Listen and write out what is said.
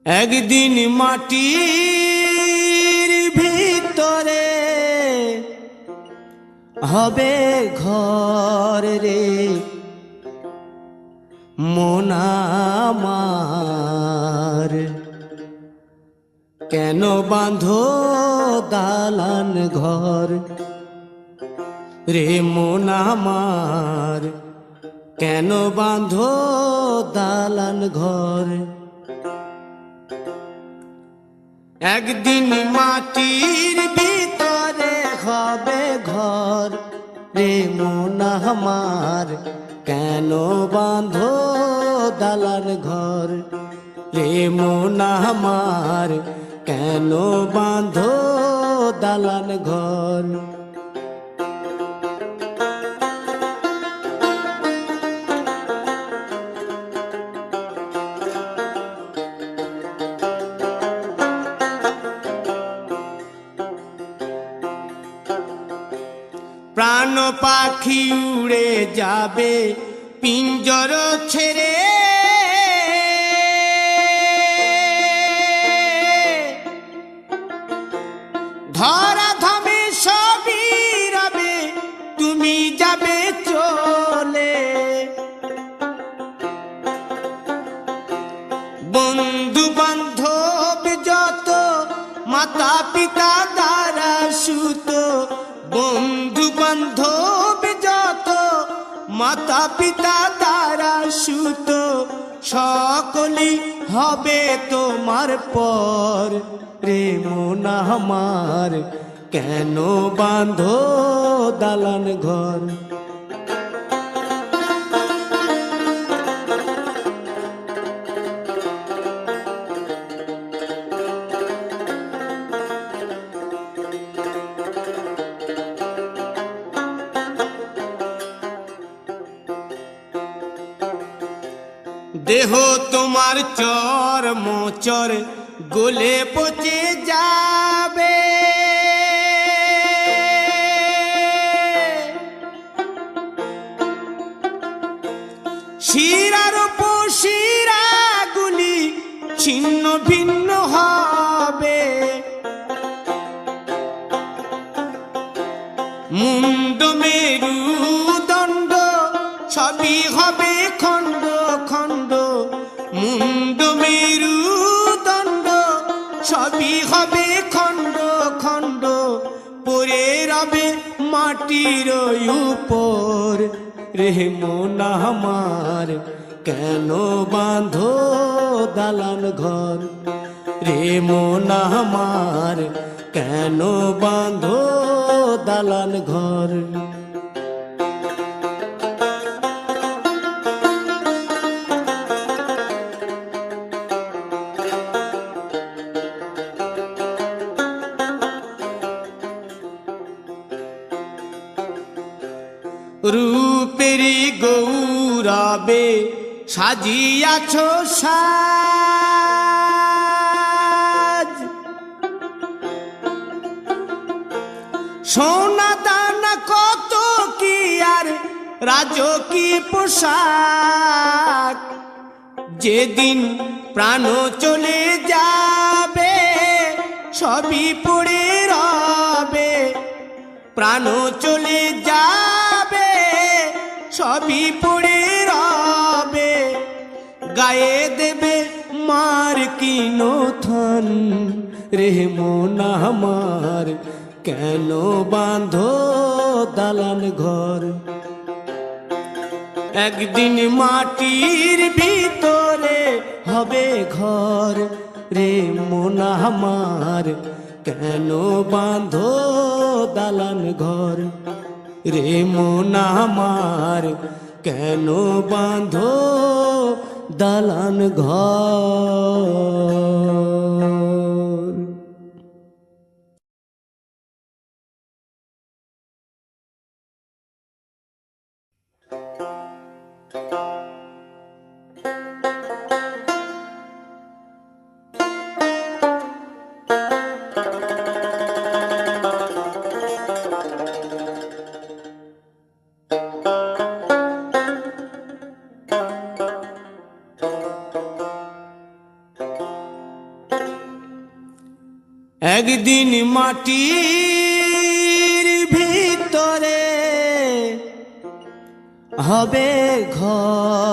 একদিন মাটির ভিতরে হবে ঘর রে মন আমার, কেন বাঁধো দালান ঘর রে মন আমার, কেন বাঁধো দালান ঘর। একদিন মাটির ভিতরে হবে ঘর রে মন আমার, কেন বাঁধো দালান ঘর রে মন আমার, কেন বাঁধো দালান ঘর। প্রাণ পাখি উড়ে যাবে পিঞ্জর ছেড়ে, ধরা ধামে সবই রবে তুমি যাবে চলে। বন্ধু বান্ধব যত মাতা পিতা দ্বারা সুত, বন্ধু বান্ধব যত মাতা পিতা দ্বারা সুত, সকলেই হবে তোমার পর রে মন আমার, কেন বাঁধো দালান ঘর। দেহ তোমার চর্ম চর গলে পচে যাবে, শিরার উপশিরা গুলি ছিন্ন ভিন্ন হবে, মুন্ড মেরুদণ্ড সবই হবে খণ্ড খণ্ড, মুন্ড মেরুদণ্ড সবই হবে খণ্ড খণ্ড, পড়ে রবে মাটির উপর রে মন আমার, কেন বাঁধো দালান ঘর রে মন আমার, কেন বাঁধো দালান ঘর। রূপেরি গৌরবে সাজিয়াছ সাজ, সোনা দানা কত কি আর রাজকীয় পোশাক, যেদিন প্রাণ চলে যাবে সবই পড়ে রবে, প্রাণ চলে যাবে সবই পড়ে রবে, গায়ে দেবে মার কিনো থন রে মন আমার, কেন বাঁধো দালান ঘর। একদিন মাটির ভিতরে হবে ঘর রে মন আমার, কেন বাঁধো দালান ঘর রে মন আমার, কেন বাঁধো দালান ঘর। একদিন মাটির ভিতরে হবে ঘর।